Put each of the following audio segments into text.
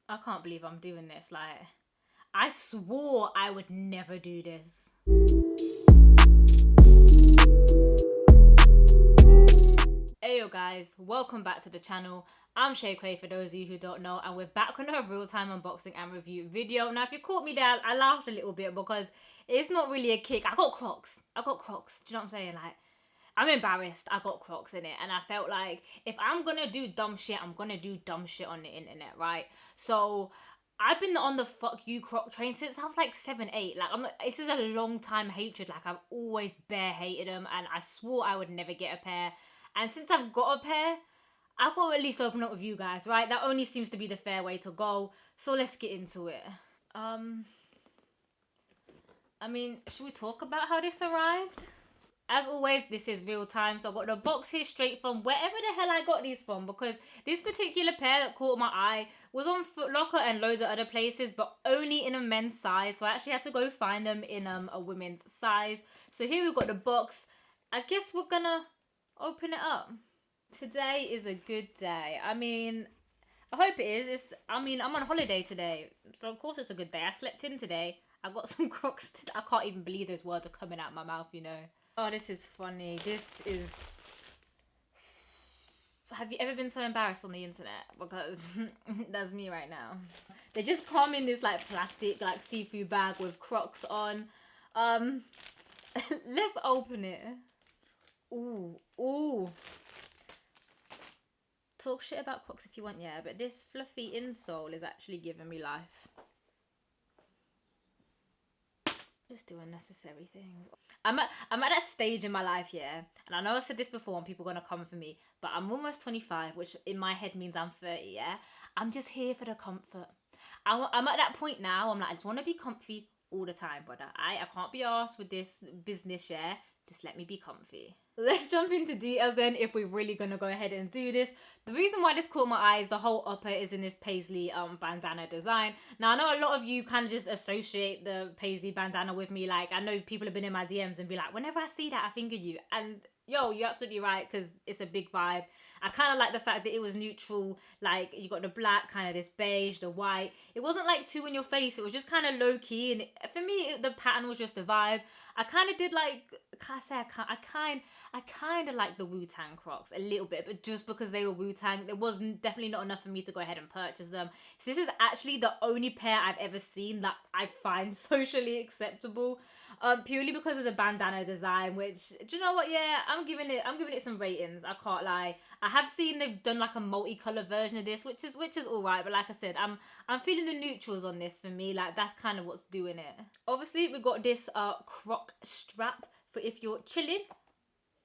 I can't believe I'm doing this. Like, I swore I would never do this. Hey yo guys, welcome back to the channel. I'm Shay Quay for those of you who don't know, and we're back on a real-time unboxing and review video. Now if you caught me there, I laughed a little bit because it's not really a kick. I got Crocs. Do you know what I'm saying? Like, I'm embarrassed. I got Crocs in it, and I felt like if I'm gonna do dumb shit, I'm gonna do dumb shit on the internet, right? So I've been on the fuck you Croc train since I was like 7, 8. Like, this is a long time hatred. Like, I've always bare hated them, and I swore I would never get a pair. And since I've got a pair, I've got to at least open up with you guys, right? That only seems to be the fair way to go. So let's get into it. I mean, should we talk about how this arrived? As always, this is real time, so I got the box here straight from wherever the hell I got these from, because this particular pair that caught my eye was on Foot Locker and loads of other places, but only in a men's size, so I actually had to go find them in a women's size. So here we've got the box. I guess we're gonna open it up. Today is a good day. I mean, I hope it is. I'm on holiday today, so of course it's a good day. I slept in today. I got some Crocs. I can't even believe those words are coming out of my mouth, you know. Oh, this is funny. This is... Have you ever been so embarrassed on the internet? Because that's me right now. They just come in this like plastic, like see-through bag with Crocs on. Let's open it. Ooh. Talk shit about Crocs if you want, yeah, but this fluffy insole is actually giving me life. Just do unnecessary things. I'm at that stage in my life, yeah, and I know I said this before and people are gonna come for me, but I'm almost 25, which in my head means I'm 30, yeah. I'm just here for the comfort. I'm at that point now. I'm like, I just want to be comfy all the time, brother. I can't be arsed with this business, yeah. Just let me be comfy. Let's jump into details then if we're really gonna go ahead and do this. The reason why this caught my eye is the whole upper is in this paisley bandana design. Now I know a lot of you kind of just associate the paisley bandana with me. Like, I know people have been in my DMs and be like, whenever I see that I think of you. And yo, you're absolutely right, because it's a big vibe. I kind of like the fact that it was neutral. Like, you got the black, kind of this beige, the white. It wasn't like too in your face. It was just kind of low key, and for me the pattern was just the vibe. I kind of did like, I kind of like the Wu-Tang Crocs a little bit, but just because they were Wu-Tang, there was definitely not enough for me to go ahead and purchase them. So this is actually the only pair I've ever seen that I find socially acceptable, purely because of the bandana design. Which, do you know what? Yeah, I'm giving it some ratings. I can't lie. I have seen they've done like a multicolour version of this, which is all right. But like I said, I'm feeling the neutrals on this. For me, like, that's kind of what's doing it. Obviously, we got this Croc strap for if you're chilling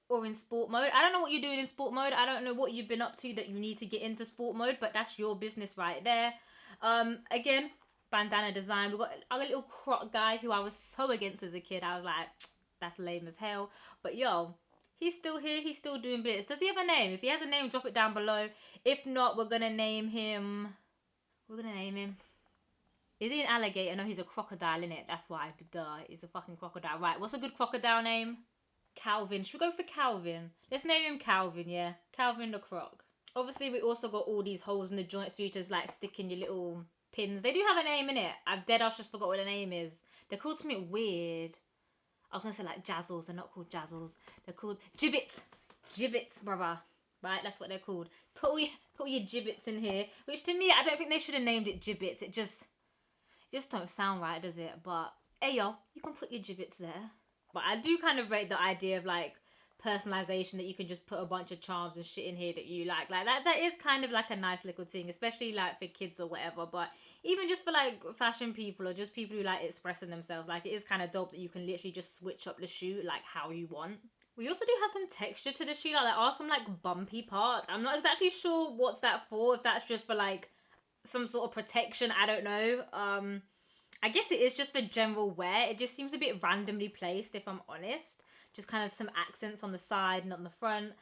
or in sport mode. I don't know what you're doing in sport mode. I don't know what you've been up to that you need to get into sport mode, but that's your business right there. Again, bandana design. We got a little Croc guy who I was so against as a kid. I was like, that's lame as hell. But yo, he's still here. He's still doing bits. Does he have a name? If he has a name, drop it down below. If not, we're gonna name him. Is he an alligator? No, he's a crocodile, innit? That's why. Duh, he's a fucking crocodile. Right, what's a good crocodile name? Calvin. Should we go for Calvin? Let's name him Calvin, yeah. Calvin the Croc. Obviously, we also got all these holes in the joints for you to like stick in your little pins. They do have a name, innit? I've dead-ass just forgot what the name is. They're called something weird. I was gonna say like jazzles. They're not called jazzles. They're called gibbets. Gibbets, brother. Right, that's what they're called. Put all your gibbets in here. Which to me, I don't think they should have named it gibbets. It just don't sound right, does it? But hey yo, you can put your gibbets there. But I do kind of rate the idea of like personalization, that you can just put a bunch of charms and shit in here that you like that is kind of like a nice little thing, especially like for kids or whatever. But even just for like fashion people or just people who like expressing themselves, like, it is kind of dope that you can literally just switch up the shoe like how you want. We also do have some texture to the shoe. Like, there are some like bumpy parts. I'm not exactly sure what's that for, if that's just for like some sort of protection, I don't know. I guess it is just for general wear. It just seems a bit randomly placed, if I'm honest. Just kind of some accents on the side and on the front.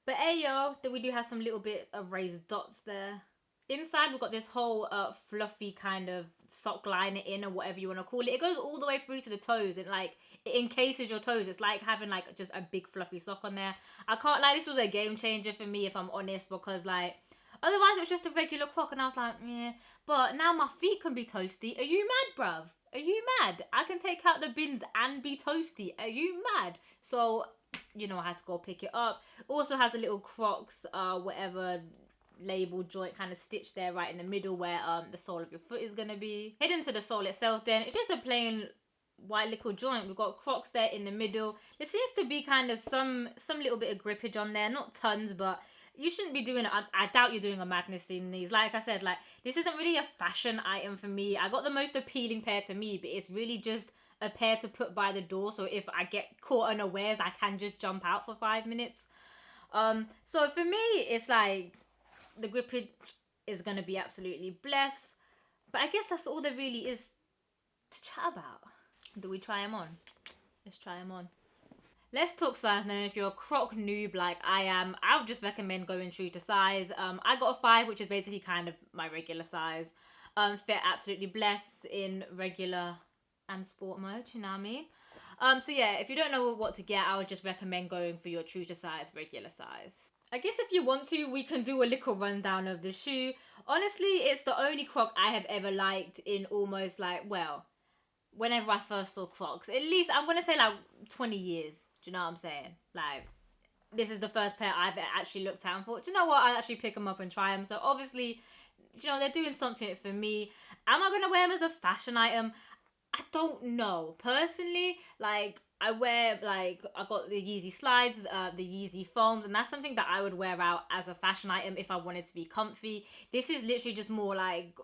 But hey yo, then we do have some little bit of raised dots there. Inside we've got this whole fluffy kind of sock liner in, or whatever you want to call it. It goes all the way through to the toes, and like it encases your toes. It's like having like just a big fluffy sock on there. I can't lie, this was a game changer for me, if I'm honest, because like Otherwise, it was just a regular Croc, and I was like, yeah. But now my feet can be toasty. Are you mad, bruv? Are you mad? I can take out the bins and be toasty. Are you mad? So, you know, I had to go pick it up. Also has a little Crocs, whatever label joint kind of stitched there right in the middle where the sole of your foot is gonna be. Head into the sole itself then. It's just a plain white little joint. We've got Crocs there in the middle. There seems to be kind of some little bit of grippage on there. Not tons, but you shouldn't be doing it. I doubt you're doing a madness in these. Like I said, like, this isn't really a fashion item for me. I got the most appealing pair to me, but it's really just a pair to put by the door. So if I get caught unawares, I can just jump out for 5 minutes. So for me, it's like, the grippage is going to be absolutely blessed. But I guess that's all there really is to chat about. Do we try them on? Let's try them on. Let's talk size now. If you're a Croc noob like I am, I would just recommend going true to size. I got a 5, which is basically kind of my regular size. Fit absolutely blessed in regular and sport mode, you know what I mean? So yeah, if you don't know what to get, I would just recommend going for your true to size, regular size. I guess if you want to, we can do a little rundown of the shoe. Honestly, it's the only Croc I have ever liked in almost like, well, whenever I first saw Crocs. At least, I'm going to say like 20 years. Do you know what I'm saying? Like, this is the first pair I've actually looked at and thought, do you know what? I'll actually pick them up and try them. So obviously, you know, they're doing something for me. Am I going to wear them as a fashion item? I don't know. Personally, like, I wear, like, I got the Yeezy slides, the Yeezy foams, and that's something that I would wear out as a fashion item if I wanted to be comfy. This is literally just more like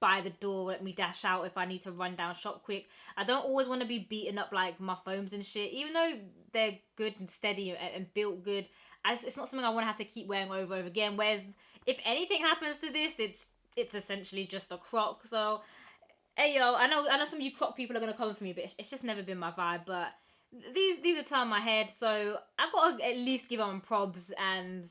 by the door, let me dash out if I need to run down shop quick. I don't always want to be beating up like my foams and shit, even though they're good and steady and built good. It's not something I want to have to keep wearing over and over again. Whereas if anything happens to this, it's essentially just a Croc. So hey yo, I know some of you Croc people are gonna come for me, but it's just never been my vibe. But these are turn my head, so I gotta at least give them probs, and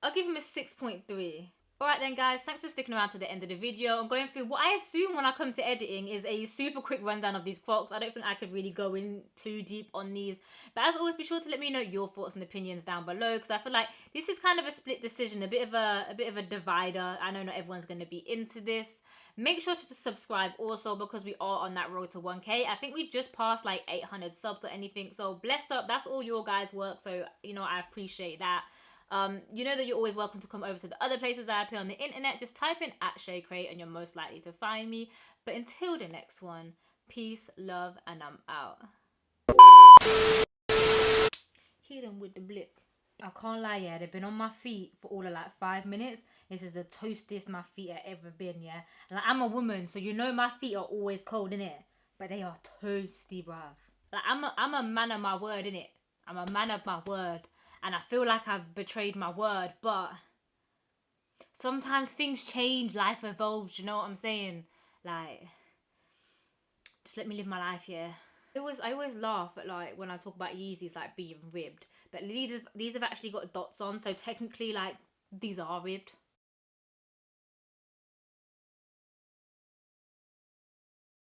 I'll give them a 6.3. Alright then guys, thanks for sticking around to the end of the video. I'm going through what I assume when I come to editing is a super quick rundown of these Crocs. I don't think I could really go in too deep on these. But as always, be sure to let me know your thoughts and opinions down below, because I feel like this is kind of a split decision, a bit of a divider. I know not everyone's going to be into this. Make sure to subscribe also, because we are on that road to 1K. I think we just passed like 800 subs or anything. So bless up, that's all your guys' work. So, you know, I appreciate that. You know that you're always welcome to come over to the other places that I appear on the internet. Just type in @ShayCrate and you're most likely to find me. But until the next one, peace, love, and I'm out. Hit them with the blick. I can't lie, yeah, they've been on my feet for all of like 5 minutes. This is the toastiest my feet have ever been, yeah. And like, I'm a woman, so you know my feet are always cold, innit? But they are toasty, bruv. Like, I'm a man of my word, innit? I'm a man of my word. And I feel like I've betrayed my word, but sometimes things change, life evolves, you know what I'm saying? Like, just let me live my life, yeah. I always laugh at, like, when I talk about Yeezys, like, being ribbed. But these have actually got dots on, so technically, like, these are ribbed.